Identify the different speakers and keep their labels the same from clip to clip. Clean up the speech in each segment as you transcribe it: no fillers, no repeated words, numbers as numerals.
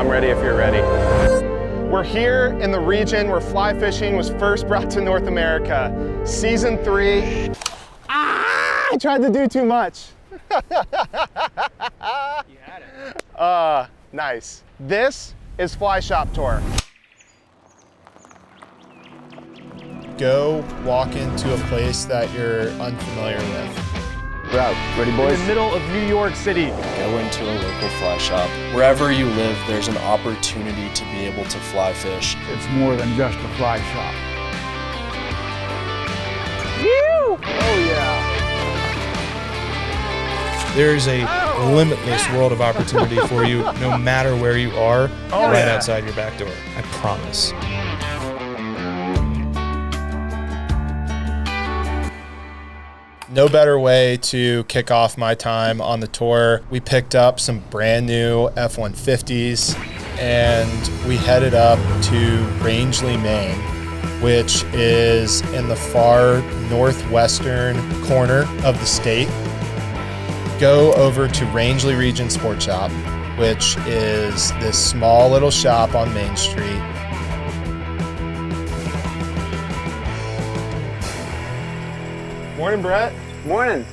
Speaker 1: I'm ready if you're ready. We're here in the region where fly fishing was first brought to North America. Season 3. I tried to do too much. You had it. Nice. This is Fly Shop Tour.
Speaker 2: Go walk into a place that you're unfamiliar with.
Speaker 1: Trout, ready boys?
Speaker 3: In the middle of New York City.
Speaker 4: Go into a local fly shop. Wherever you live, there's an opportunity to be able to fly fish.
Speaker 5: It's more than just a fly shop.
Speaker 1: Woo! Oh yeah.
Speaker 2: There's a limitless world of opportunity for you, no matter where you are, right outside your back door. I promise. No better way to kick off my time on the tour. We picked up some brand new F-150s and we headed up to Rangeley, Maine, which is in the far northwestern corner of the state. Go over to Rangeley Region Sport Shop, which is this small little shop on Main Street.
Speaker 1: Morning, Brett.
Speaker 5: Morning.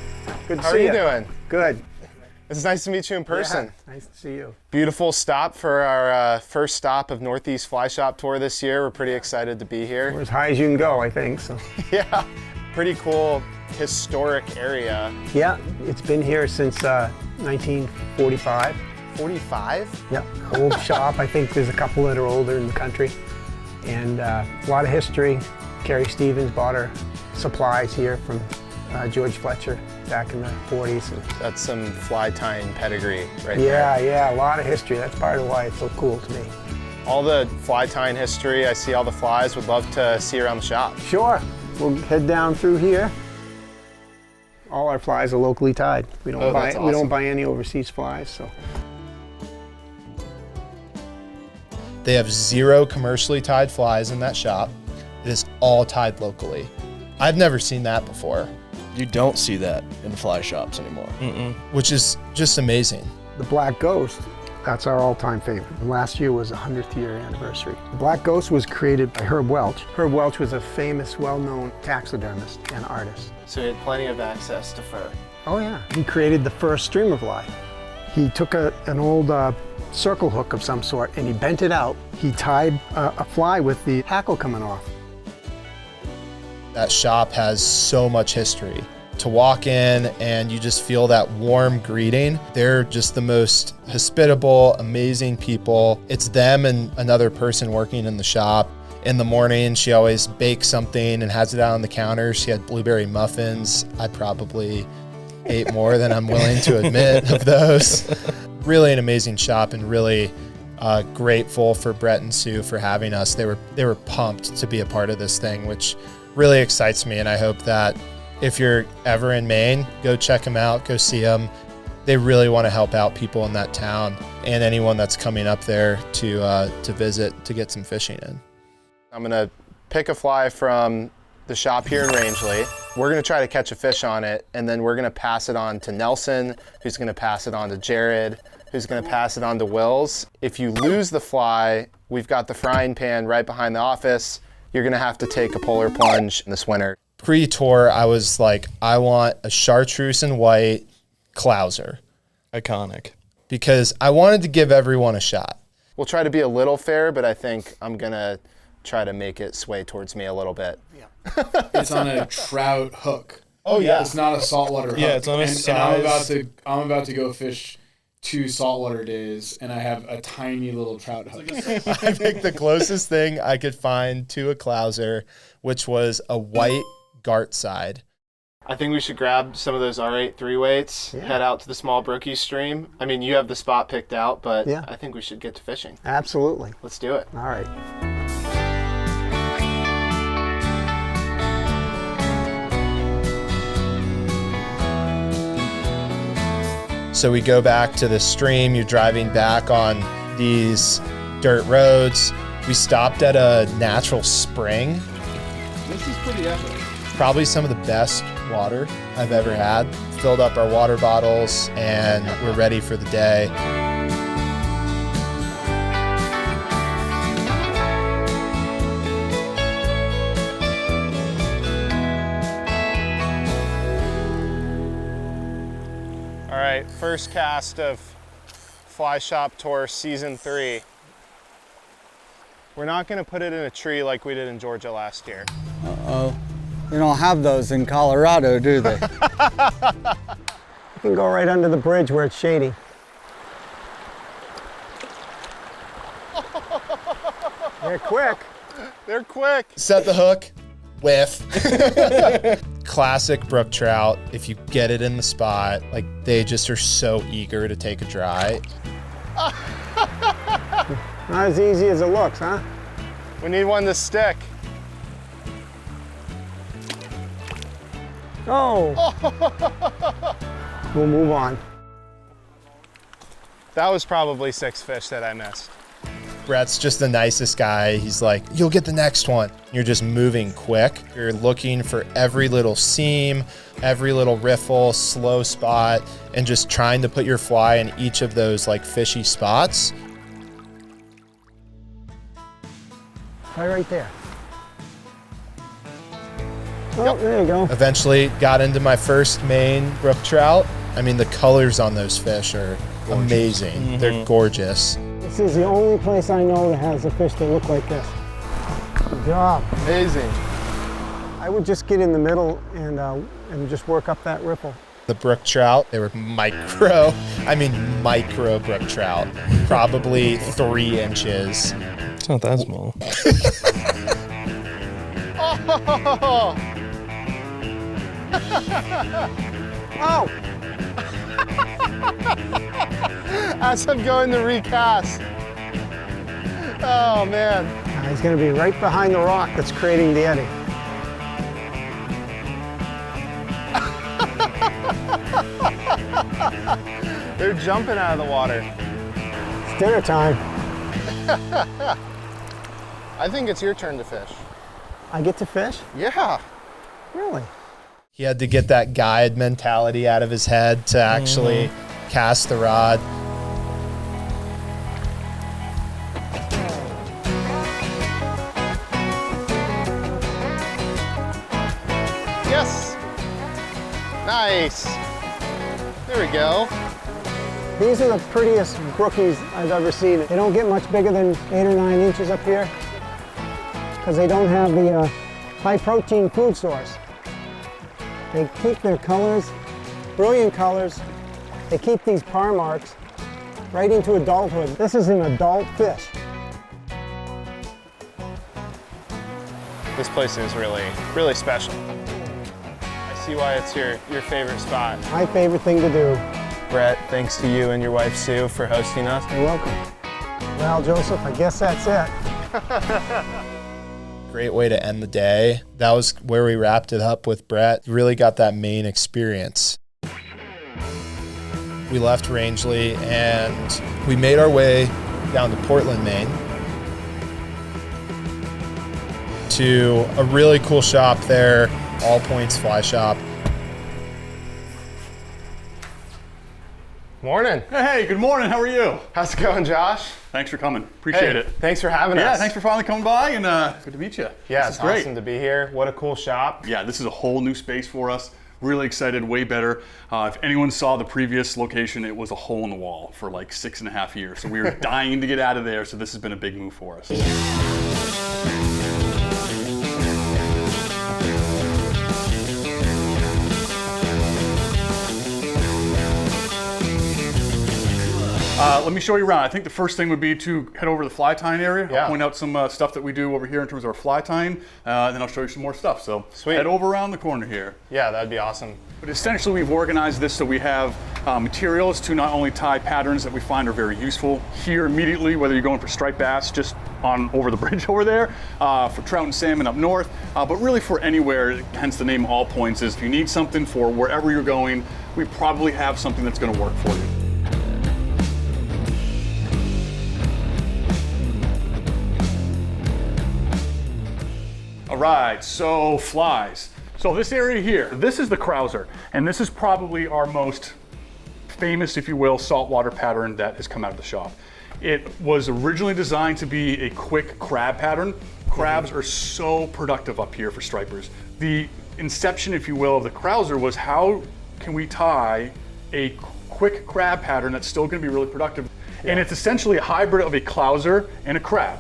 Speaker 5: Good to
Speaker 1: How
Speaker 5: see you.
Speaker 1: are you doing?
Speaker 5: Good.
Speaker 1: It's nice to meet you in person.
Speaker 5: Yeah, nice to see you.
Speaker 1: Beautiful stop for our first stop of Northeast Fly Shop Tour this year. We're pretty excited to be here.
Speaker 5: We're as high as you can go, I think. So.
Speaker 1: Yeah, pretty cool historic area.
Speaker 5: Yeah, it's been here since 1945.
Speaker 1: 45?
Speaker 5: Yeah, old shop. I think there's a couple that are older in the country. And a lot of history. Carrie Stevens bought her supplies here from George Fletcher back in the 40s.
Speaker 1: That's some fly tying pedigree right there.
Speaker 5: Yeah, a lot of history. That's part of why it's so cool to me.
Speaker 1: All the fly tying history, I see all the flies, would love to see around the shop.
Speaker 5: Sure, we'll head down through here. All our flies are locally tied. We don't buy
Speaker 1: that's
Speaker 5: we don't
Speaker 1: awesome.
Speaker 5: buy any overseas flies. So
Speaker 2: They have 0 commercially tied flies in that shop. It is all tied locally. I've never seen that before.
Speaker 4: You don't see that in fly shops anymore.
Speaker 2: Which is just amazing.
Speaker 5: the Black Ghost, that's our all-time favorite. And last year was the 100th year anniversary. The Black Ghost was created by Herb Welch. Herb Welch was a famous, well-known taxidermist and artist.
Speaker 1: So he had plenty of access to fur.
Speaker 5: Oh yeah. He created the first streamer fly. He took an old circle hook of some sort and he bent it out. He tied a fly with the hackle coming off.
Speaker 2: That shop has so much history. To walk in and you just feel that warm greeting. They're just the most hospitable, amazing people. It's them and another person working in the shop. In the morning, she always bakes something and has it out on the counter. She had blueberry muffins. I probably ate more than I'm willing to admit of those. Really an amazing shop and really grateful for Brett and Sue for having us. They were pumped to be a part of this thing, which really excites me. And I hope that if you're ever in Maine, go check them out, go see them. They really want to help out people in that town and anyone that's coming up there to visit to get some fishing in.
Speaker 1: I'm gonna pick a fly from the shop here in Rangeley. We're gonna try to catch a fish on it, and then we're gonna pass it on to Nelson, who's gonna pass it on to Jared, who's gonna pass it on to Wills. If you lose the fly, we've got the frying pan right behind the office. You're gonna have to take a polar plunge this winter.
Speaker 2: Pre-tour, I was like, I want a chartreuse and white clouser
Speaker 4: Iconic.
Speaker 2: because I wanted to give everyone a shot.
Speaker 1: We'll try to be a little fair, but I think I'm gonna try to make it sway towards me a little bit.
Speaker 3: It's on a trout hook.
Speaker 2: Oh yeah.
Speaker 3: It's not a saltwater hook.
Speaker 2: Yeah, it's on a
Speaker 3: and
Speaker 2: size.
Speaker 3: I'm about to go fish 2 saltwater days, and I have a tiny little trout hook.
Speaker 2: I picked the closest thing I could find to a clouser, which was a white Gart side.
Speaker 1: I think we should grab some of those R8 3-weights, head out to the small Brookie stream. I mean, you have the spot picked out, but
Speaker 5: Yeah.
Speaker 1: I think we should get to fishing.
Speaker 5: Absolutely.
Speaker 1: Let's do it.
Speaker 5: All right.
Speaker 2: So we go back to the stream. You're driving back on these dirt roads. We stopped at a natural spring.
Speaker 3: This is pretty epic.
Speaker 2: Probably some of the best water I've ever had. Filled up our water bottles and we're ready for the day.
Speaker 1: All right, first cast of Fly Shop Tour Season 3. We're not gonna put it in a tree like we did in Georgia last year.
Speaker 6: Uh-oh. They don't have those in Colorado, do they?
Speaker 5: You can go right under the bridge where it's shady. They're quick.
Speaker 1: They're quick.
Speaker 2: Set the hook, whiff. Classic brook trout. If you get it in the spot, like they just are so eager to take a dry.
Speaker 5: Not as easy as it looks, huh?
Speaker 1: We need one to stick.
Speaker 5: Oh! We'll move on.
Speaker 1: That was probably 6 fish that I missed.
Speaker 2: Brett's just the nicest guy. He's like, you'll get the next one. You're just moving quick. You're looking for every little seam, every little riffle, slow spot, and just trying to put your fly in each of those like fishy spots.
Speaker 5: Right there. Oh, there you go.
Speaker 2: Eventually got into my first Maine brook trout. I mean, the colors on those fish are amazing. They're gorgeous.
Speaker 5: This is the only place I know that has a fish that look like this. Good job.
Speaker 1: Amazing.
Speaker 5: I would just get in the middle and just work up that ripple.
Speaker 2: The brook trout, they were micro brook trout, probably 3 inches.
Speaker 4: It's not that small.
Speaker 5: Oh!
Speaker 1: As I'm going to recast. Oh man.
Speaker 5: He's going to be right behind the rock that's creating the eddy.
Speaker 1: They're jumping out of the water.
Speaker 5: It's dinner time.
Speaker 1: I think it's your turn to fish.
Speaker 5: I get to fish?
Speaker 1: Yeah.
Speaker 5: Really?
Speaker 2: He had to get that guide mentality out of his head to actually cast the rod.
Speaker 1: Yes. Nice. There we go.
Speaker 5: These are the prettiest brookies I've ever seen. They don't get much bigger than 8 or 9 inches up here because they don't have the high protein food source. They keep their colors, brilliant colors. They keep these par marks right into adulthood. This is an adult fish.
Speaker 1: This place is really, really special. I see why it's your favorite spot.
Speaker 5: My favorite thing to do.
Speaker 1: Brett, thanks to you and your wife Sue for hosting us.
Speaker 5: You're welcome. Well, Joseph, I guess that's it.
Speaker 2: Great way to end the day. That was where we wrapped it up with Brett. Really got that Maine experience. We left Rangeley and we made our way down to Portland, Maine, to a really cool shop there, All Points Fly Shop.
Speaker 1: Morning.
Speaker 7: Hey, good morning. How are you?
Speaker 1: How's it going, Josh?
Speaker 7: Thanks for coming. Appreciate it.
Speaker 1: Thanks for having us.
Speaker 7: Yeah, thanks for finally coming by, and good to meet you.
Speaker 1: Yeah,
Speaker 7: This
Speaker 1: it's
Speaker 7: is great.
Speaker 1: awesome to be here. What a cool shop.
Speaker 7: Yeah, this is a whole new space for us. Really excited, way better. If anyone saw the previous location, it was a hole in the wall for like 6.5 years. So we were dying to get out of there, so this has been a big move for us. Let me show you around. I think the first thing would be to head over to the fly tying area.
Speaker 1: Yeah.
Speaker 7: I'll point out some stuff that we do over here in terms of our fly tying, and then I'll show you some more stuff. So
Speaker 1: Sweet.
Speaker 7: Head over around the corner here.
Speaker 1: Yeah, that'd be awesome.
Speaker 7: But essentially we've organized this so we have materials to not only tie patterns that we find are very useful here immediately, whether you're going for striped bass just on over the bridge over there, for trout and salmon up north, but really for anywhere, hence the name All Points is if you need something for wherever you're going, we probably have something that's gonna work for you. All right, so flies. So this area here, this is the Krauser, and this is probably our most famous, if you will, saltwater pattern that has come out of the shop. It was originally designed to be a quick crab pattern. Crabs are so productive up here for stripers. The inception, if you will, of the Krauser was how can we tie a quick crab pattern that's still gonna be really productive. And it's essentially a hybrid of a clouser and a crab.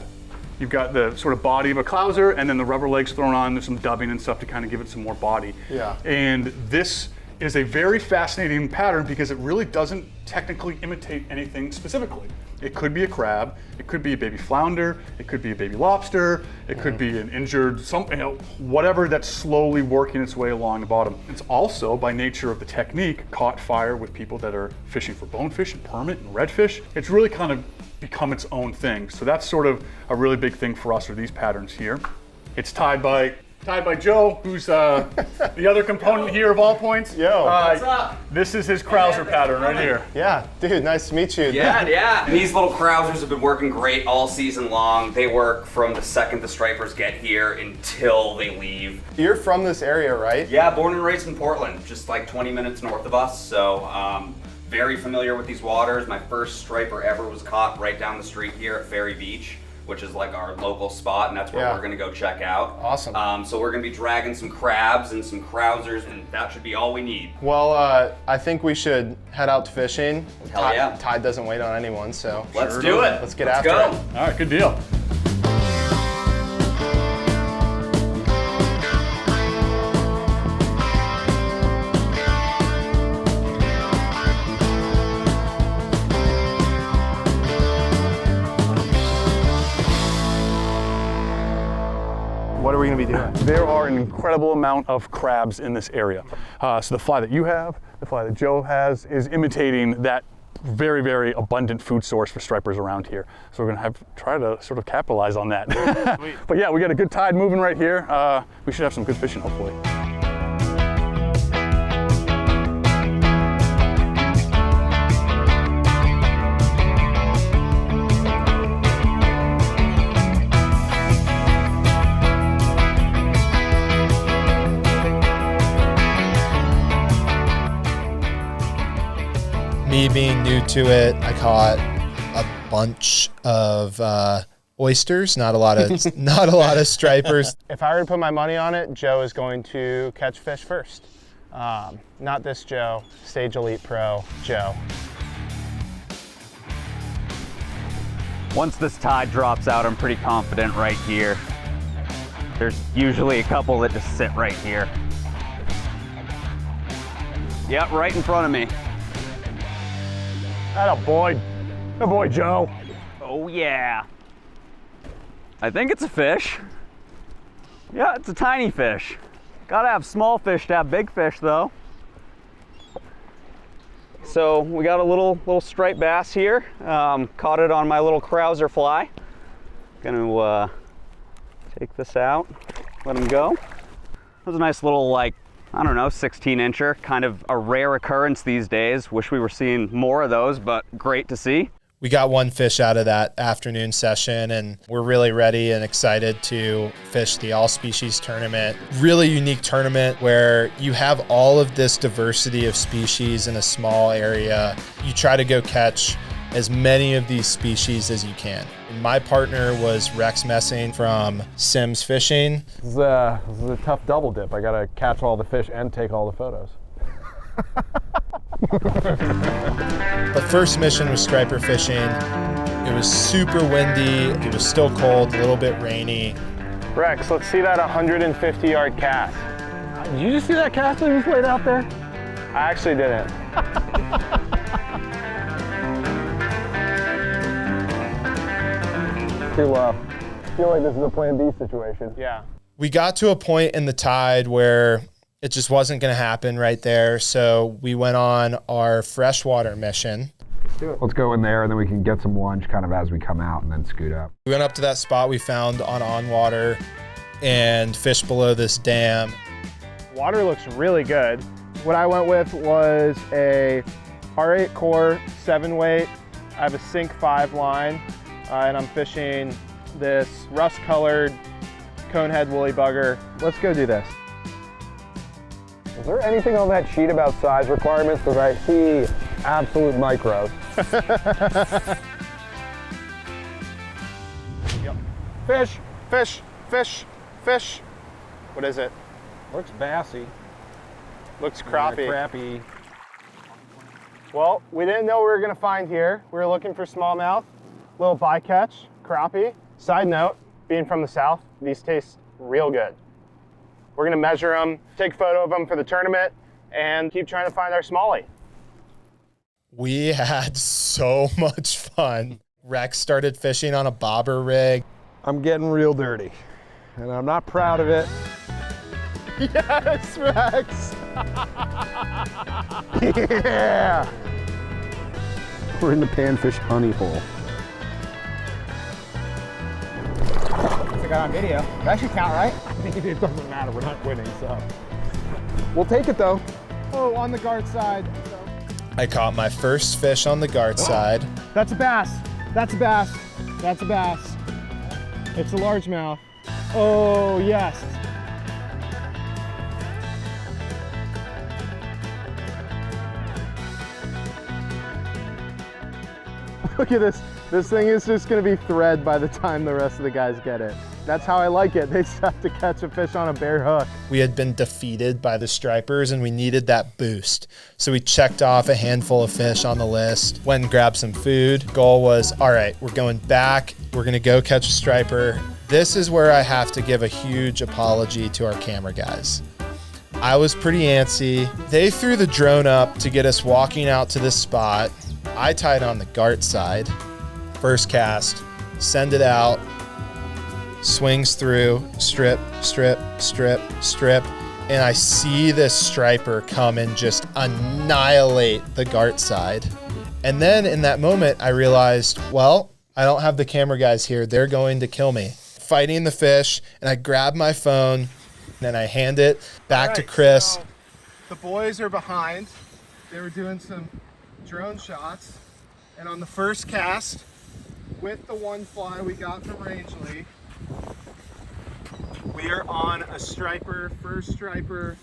Speaker 7: You've got the sort of body of a clouser and then the rubber legs thrown on. There's some dubbing and stuff to kind of give it some more body.
Speaker 1: Yeah.
Speaker 7: And this is a very fascinating pattern because it really doesn't technically imitate anything specifically. It could be a crab, it could be a baby flounder, it could be a baby lobster, it could be an injured, whatever that's slowly working its way along the bottom. It's also, by nature of the technique, caught fire with people that are fishing for bonefish and permit and redfish. It's really kind of become its own thing. So that's sort of a really big thing for us are these patterns here. It's tied by Joe, who's the other component here of All Points.
Speaker 1: Yo.
Speaker 7: What's up? This is his Krauser pattern right here.
Speaker 1: Yeah, dude, nice to meet you.
Speaker 8: Yeah. And these little Krausers have been working great all season long. They work from the second the stripers get here until they leave.
Speaker 1: You're from this area, right?
Speaker 8: Yeah, born and raised in Portland, just like 20 minutes north of us. So very familiar with these waters. My first striper ever was caught right down the street here at Ferry Beach, which is like our local spot, and that's where we're gonna go check out.
Speaker 1: Awesome.
Speaker 8: So we're gonna be dragging some crabs and some Krausers, and that should be all we need.
Speaker 1: Well, I think we should head out to fishing.
Speaker 8: Hell yeah.
Speaker 1: Tide doesn't wait on anyone, so.
Speaker 8: Let's do it.
Speaker 1: Let's get after it.
Speaker 7: All right, good deal.
Speaker 1: What are we gonna be doing?
Speaker 7: There are an incredible amount of crabs in this area. So the fly that you have, the fly that Joe has, is imitating that very, very abundant food source for stripers around here. So we're gonna try to sort of capitalize on that. But yeah, we got a good tide moving right here. We should have some good fishing, hopefully.
Speaker 2: Me being new to it, I caught a bunch of oysters, not a lot of stripers.
Speaker 1: If I were to put my money on it, Joe is going to catch fish first. Not this Joe, Stage Elite Pro Joe.
Speaker 9: Once this tide drops out, I'm pretty confident right here. There's usually a couple that just sit right here. Yep, right in front of me.
Speaker 7: Atta boy. Good boy, Joe.
Speaker 9: Oh yeah. I think it's a fish. Yeah, it's a tiny fish. Gotta have small fish to have big fish though. So we got a little striped bass here. Caught it on my little Krauser fly. Gonna take this out, let him go. That was a nice little, like, I don't know, 16-incher, kind of a rare occurrence these days. Wish we were seeing more of those, but great to see.
Speaker 2: We got one fish out of that afternoon session, and we're really ready and excited to fish the all species tournament. Really unique tournament where you have all of this diversity of species in a small area. You try to go catch as many of these species as you can. My partner was Rex Messing from Sims Fishing.
Speaker 10: This is a tough double dip. I gotta catch all the fish and take all the photos.
Speaker 2: The first mission was striper fishing. It was super windy. It was still cold, a little bit rainy.
Speaker 1: Rex, let's see that 150-yard cast.
Speaker 10: Did you just see that cast that was laid out there?
Speaker 1: I actually didn't.
Speaker 10: I feel like this is a plan B situation.
Speaker 1: Yeah.
Speaker 2: We got to a point in the tide where it just wasn't going to happen right there, so we went on our freshwater mission.
Speaker 10: Let's go in there and then we can get some lunch kind of as we come out and then scoot up.
Speaker 2: We went up to that spot we found on water and fished below this dam.
Speaker 1: Water looks really good. What I went with was a R8 core 7-weight. I have a Sink 5 line, and I'm fishing this rust-colored conehead woolly bugger. Let's go do this.
Speaker 10: Is there anything on that sheet about size requirements? Because I see absolute micros.
Speaker 1: Yep. Fish, fish, fish, fish. What is it?
Speaker 10: Looks bassy.
Speaker 1: Looks crappie.
Speaker 10: Crappie.
Speaker 1: Well, we didn't know what we were gonna find here. We were looking for smallmouth, little bycatch, crappie. Side note, being from the south, these taste real good. We're gonna measure them, take a photo of them for the tournament, and keep trying to find our smallie.
Speaker 2: We had so much fun. Rex started fishing on a bobber rig.
Speaker 10: I'm getting real dirty, and I'm not proud of it.
Speaker 1: Yes, Rex!
Speaker 10: Yeah! We're in the panfish honey hole.
Speaker 6: I got on video. That should count, right?
Speaker 10: It doesn't matter, we're not winning, so. We'll take it though.
Speaker 1: Oh, on the guard side.
Speaker 2: I caught my first fish on the guard side.
Speaker 1: That's a bass. That's a bass. That's a bass. It's a largemouth. Oh, yes. Look at this. This thing is just gonna be thread by the time the rest of the guys get it. That's how I like it. They just have to catch a fish on a bare hook.
Speaker 2: We had been defeated by the stripers and we needed that boost. So we checked off a handful of fish on the list, went and grabbed some food. Goal was, all right, we're going back. We're gonna go catch a striper. This is where I have to give a huge apology to our camera guys. I was pretty antsy. They threw the drone up to get us walking out to this spot. I tied on the Gart side. First cast, send it out, swings through, strip, strip, strip, strip, and I see this striper come and just annihilate the Gart side. And then in that moment, I realized, well, I don't have the camera guys here. They're going to kill me. Fighting the fish, and I grab my phone, and I hand it back to Chris.
Speaker 1: So the boys are behind. They were doing some drone shots, and on the first cast, with the one fly we got from Rangeley, we are on a striper, first striper,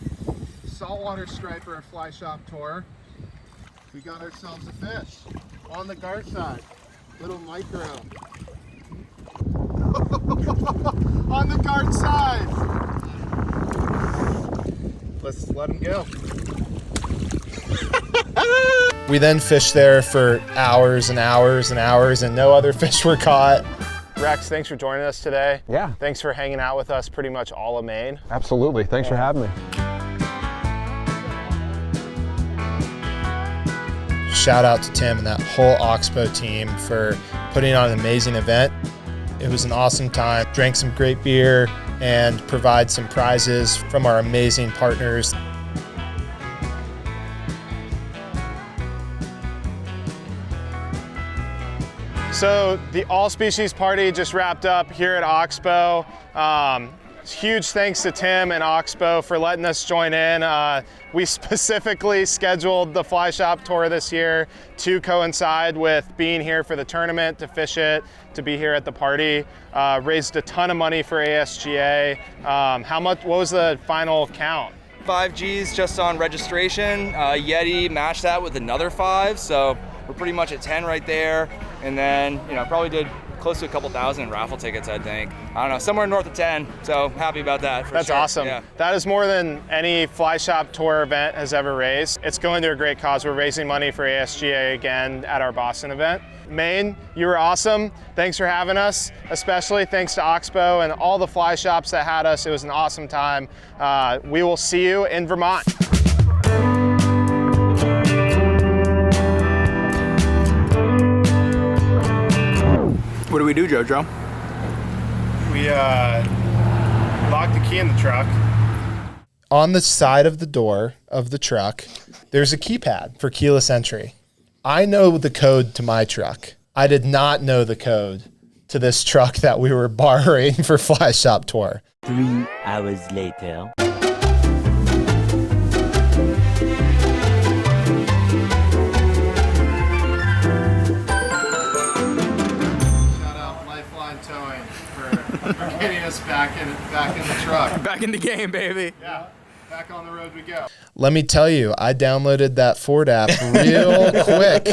Speaker 1: saltwater striper fly shop tour. We got ourselves a fish on the Gart side, little micro. On the Gart side. Let's let him go.
Speaker 2: We then fished there for hours and hours and hours, and no other fish were caught.
Speaker 1: Rex, thanks for joining us today.
Speaker 10: Yeah.
Speaker 1: Thanks for hanging out with us pretty much all of Maine.
Speaker 10: Absolutely, thanks for having me.
Speaker 2: Shout out to Tim and that whole Oxbow team for putting on an amazing event. It was an awesome time. Drank some great beer and provide some prizes from our amazing partners.
Speaker 1: So the all species party just wrapped up here at Oxbow. Huge thanks to Tim and Oxbow for letting us join in. We specifically scheduled the fly shop tour this year to coincide with being here for the tournament, to fish it, to be here at the party. Raised a ton of money for ASGA. What was the final count?
Speaker 11: 5 G's just on registration. Yeti matched that with another 5, so we're pretty much at 10 right there. And then, probably did close to a couple thousand in raffle tickets, I think. I don't know, somewhere north of 10, so happy about that.
Speaker 1: That's
Speaker 11: sure.
Speaker 1: awesome.
Speaker 11: Yeah.
Speaker 1: That is more than any fly shop tour event has ever raised. It's going to a great cause. We're raising money for ASGA again at our Boston event. Maine, you were awesome. Thanks for having us, especially thanks to Oxbow and all the fly shops that had us. It was an awesome time. We will see you in Vermont.
Speaker 3: What do we do, Jojo?
Speaker 1: We locked the key in the truck.
Speaker 2: On the side of the door of the truck, there's a keypad for keyless entry. I know the code to my truck. I did not know the code to this truck that we were borrowing for Fly Shop Tour.
Speaker 12: 3 hours later.
Speaker 1: For getting us back in the truck.
Speaker 3: Back in the game, baby.
Speaker 1: Yeah, back on the road we go.
Speaker 2: Let me tell you, I downloaded that Ford app real quick.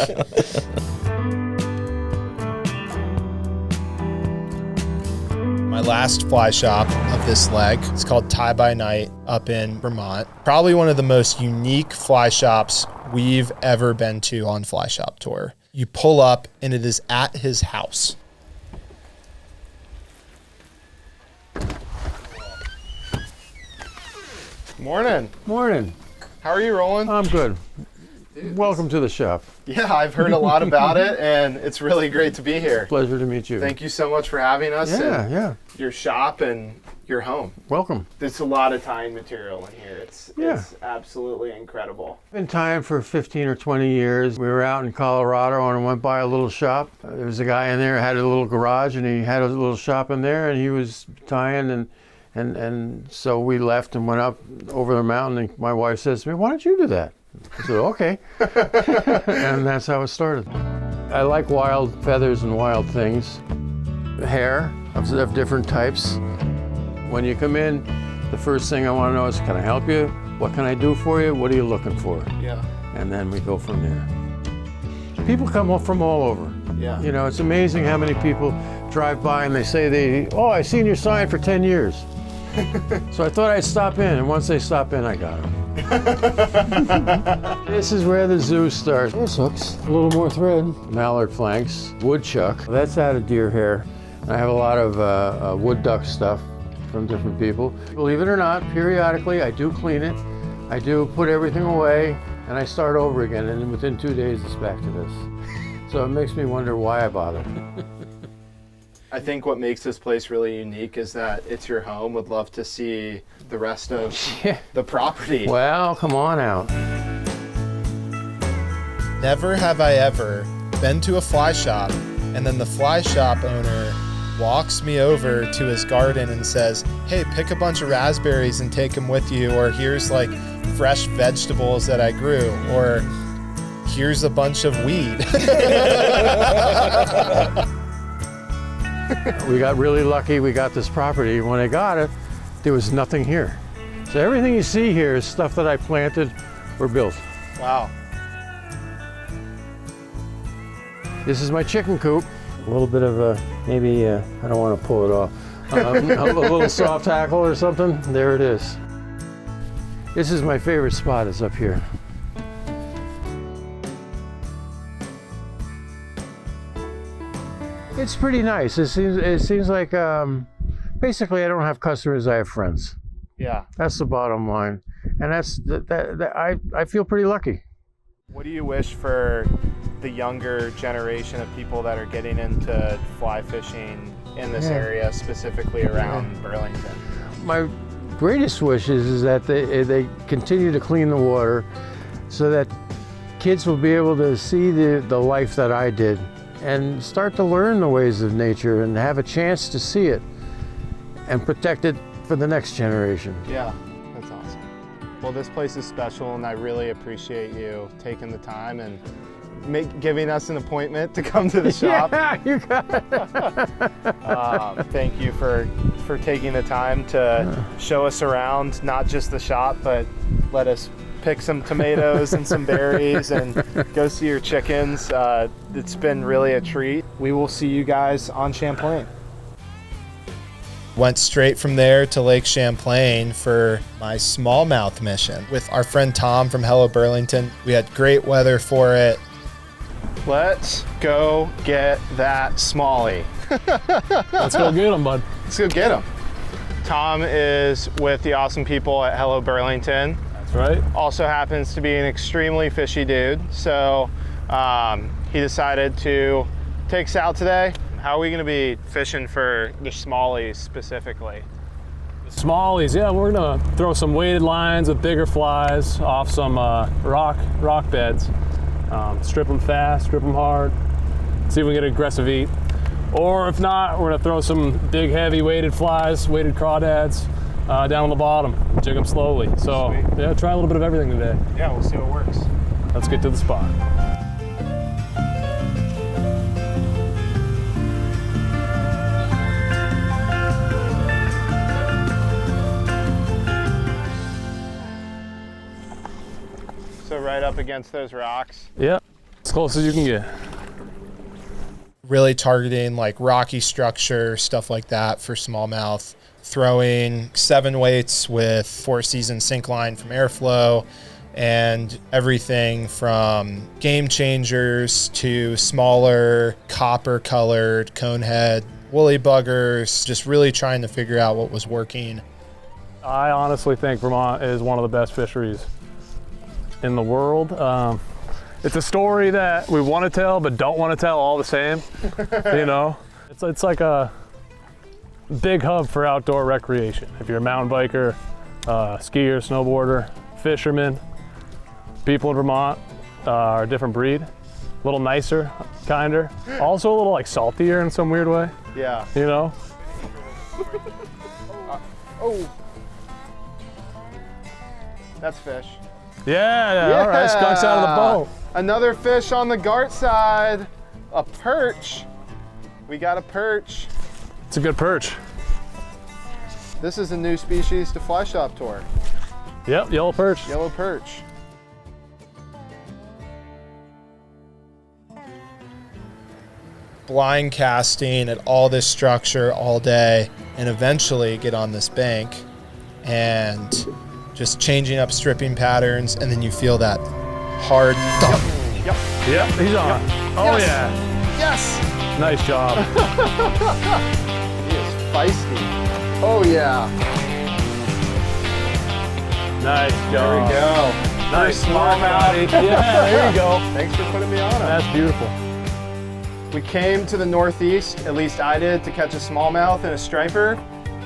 Speaker 2: My last fly shop of this leg, it's called Tie by Night up in Vermont. Probably one of the most unique fly shops we've ever been to on Fly Shop Tour. You pull up and it is at his house.
Speaker 1: Morning.
Speaker 10: Morning.
Speaker 1: How are you, Roland?
Speaker 10: I'm good. Welcome to the shop.
Speaker 1: Yeah, I've heard a lot about it, and it's really great to be here.
Speaker 10: Pleasure to meet you.
Speaker 1: Thank you so much for having us.
Speaker 10: Yeah.
Speaker 1: Your shop and your home.
Speaker 10: Welcome.
Speaker 1: There's a lot of tying material in here. It's absolutely incredible.
Speaker 10: Been tying for 15 or 20 years. We were out in Colorado and went by a little shop. There was a guy in there, had a little garage, and he had a little shop in there, and he was tying, and so we left and went up over the mountain, and my wife says to me, "Why don't you do that?" I said, "Okay." And that's how it started. I like wild feathers and wild things. Hair of different types. When you come in, the first thing I want to know is, can I help you? What can I do for you? What are you looking for?
Speaker 1: Yeah.
Speaker 10: And then we go from there. People come from all over.
Speaker 1: Yeah.
Speaker 10: You know, it's amazing how many people drive by and they say, I've seen your sign for 10 years. So I thought I'd stop in, and once they stop in, I got them. This is where the zoo starts. There's hooks, a little more thread. Mallard flanks, woodchuck. That's out of deer hair. I have a lot of wood duck stuff from different people. Believe it or not, periodically I do clean it. I do put everything away, and I start over again, and within 2 days it's back to this. So it makes me wonder why I bother.
Speaker 1: I think what makes this place really unique is that it's your home. Would love to see the rest of the property.
Speaker 10: Well, come on out.
Speaker 2: Never have I ever been to a fly shop and then the fly shop owner walks me over to his garden and says, "Hey, pick a bunch of raspberries and take them with you," or "Here's like fresh vegetables that I grew," or "Here's a bunch of weed."
Speaker 10: We got really lucky. We got this property. When I got it, there was nothing here. So everything you see here is stuff that I planted or built.
Speaker 1: Wow.
Speaker 10: This is my chicken coop. A little bit of a, maybe, I don't want to pull it off. A little soft tackle or something. There it is. This is my favorite spot, is up here. It's pretty nice. It seems like, basically I don't have customers, I have friends.
Speaker 1: Yeah.
Speaker 10: That's the bottom line. And I feel pretty lucky.
Speaker 1: What do you wish for the younger generation of people that are getting into fly fishing in this area, specifically around Burlington?
Speaker 10: My greatest wish is that they continue to clean the water so that kids will be able to see the life that I did and start to learn the ways of nature and have a chance to see it and protect it for the next generation.
Speaker 1: Yeah, that's awesome. Well, this place is special, and I really appreciate you taking the time and giving us an appointment to come to the shop.
Speaker 10: Yeah, you got it.
Speaker 1: Thank you for taking the time to show us around, not just the shop, but let us pick some tomatoes and some berries and go see your chickens. It's been really a treat. We will see you guys on Champlain.
Speaker 2: Went straight from there to Lake Champlain for my smallmouth mission with our friend Tom from Hello Burlington. We had great weather for it.
Speaker 1: Let's go get that smallie.
Speaker 13: Let's go get him, bud.
Speaker 1: Let's go get him. Tom is with the awesome people at Hello Burlington.
Speaker 13: That's right.
Speaker 1: Also happens to be an extremely fishy dude. So he decided to take us out today. How are we going to be fishing for the smallies specifically?
Speaker 13: The smallies, yeah, we're going to throw some weighted lines with bigger flies off some rock beds. Strip them fast, strip them hard, see if we can get an aggressive eat. Or if not, we're going to throw some big, heavy weighted flies, weighted crawdads down on the bottom, jig them slowly. So, yeah, try a little bit of everything today.
Speaker 1: Yeah, we'll see what works.
Speaker 13: Let's get to the spot.
Speaker 1: So right up against those rocks?
Speaker 13: Yep, as close as you can get.
Speaker 2: Really targeting like rocky structure, stuff like that for smallmouth. Throwing 7 weights with 4 season sink line from Airflow, and everything from game changers to smaller copper colored conehead woolly buggers, just really trying to figure out what was working.
Speaker 13: I honestly think Vermont is one of the best fisheries in the world. It's a story that we want to tell but don't want to tell all the same. You know, it's like a big hub for outdoor recreation. If you're a mountain biker, skier, snowboarder, fisherman, people in Vermont are a different breed. A little nicer, kinder. Also a little like saltier in some weird way.
Speaker 1: Yeah.
Speaker 13: You know?
Speaker 1: Oh. That's fish.
Speaker 13: Yeah, all right, skunk's out of the boat.
Speaker 1: Another fish on the Gart side. A perch. We got a perch.
Speaker 13: It's a good perch.
Speaker 1: This is a new species to Fly Shop Tour.
Speaker 13: Yep, yellow perch.
Speaker 1: Yellow perch.
Speaker 2: Blind casting at all this structure all day, and eventually get on this bank and just changing up stripping patterns, and then you feel that hard thump.
Speaker 13: Yep, he's on.
Speaker 1: Yep.
Speaker 13: Oh
Speaker 1: Yes.
Speaker 13: yeah.
Speaker 1: Yes!
Speaker 13: Nice job.
Speaker 1: He is feisty. Oh yeah.
Speaker 13: Nice
Speaker 1: There
Speaker 13: job.
Speaker 1: we go.
Speaker 13: Nice
Speaker 1: smallmouth.
Speaker 13: Yeah, there you go.
Speaker 1: Thanks for putting me on it.
Speaker 13: That's beautiful.
Speaker 1: We came to the Northeast, at least I did, to catch a smallmouth and a striper.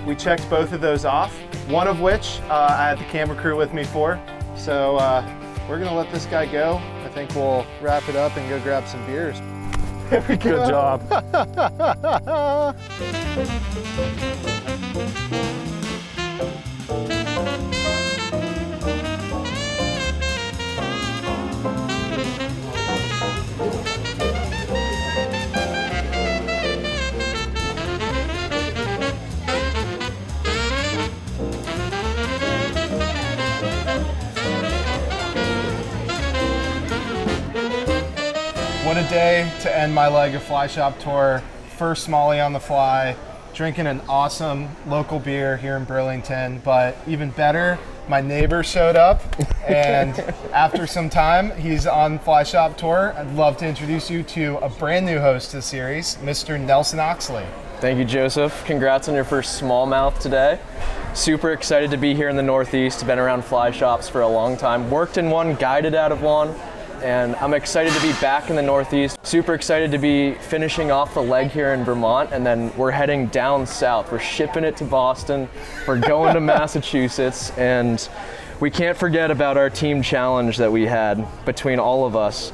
Speaker 1: We checked both of those off, one of which I had the camera crew with me for. So we're gonna let this guy go. I think we'll wrap it up and go grab some beers. There we go.
Speaker 13: Good job.
Speaker 1: What a day to end my leg of Fly Shop Tour. First Smalley on the fly, drinking an awesome local beer here in Burlington, but even better, my neighbor showed up, and after some time, he's on Fly Shop Tour. I'd love to introduce you to a brand new host to the series, Mr. Nelson Oxley.
Speaker 4: Thank you, Joseph. Congrats on your first smallmouth today. Super excited to be here in the Northeast. Been around fly shops for a long time. Worked in one, guided out of one, and I'm excited to be back in the Northeast. Super excited to be finishing off the leg here in Vermont, and then we're heading down south. We're shipping it to Boston. We're going to Massachusetts, and we can't forget about our team challenge that we had between all of us.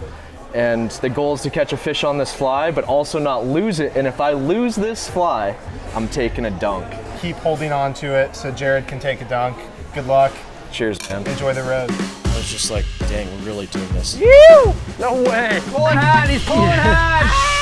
Speaker 4: And the goal is to catch a fish on this fly, but also not lose it. And if I lose this fly, I'm taking a dunk.
Speaker 1: Keep holding on to it so Jared can take a dunk. Good luck.
Speaker 4: Cheers, man.
Speaker 1: Enjoy the road.
Speaker 4: I was just like, dang, we're really doing this.
Speaker 13: No way.
Speaker 1: Pulling hat, he's pulling hat!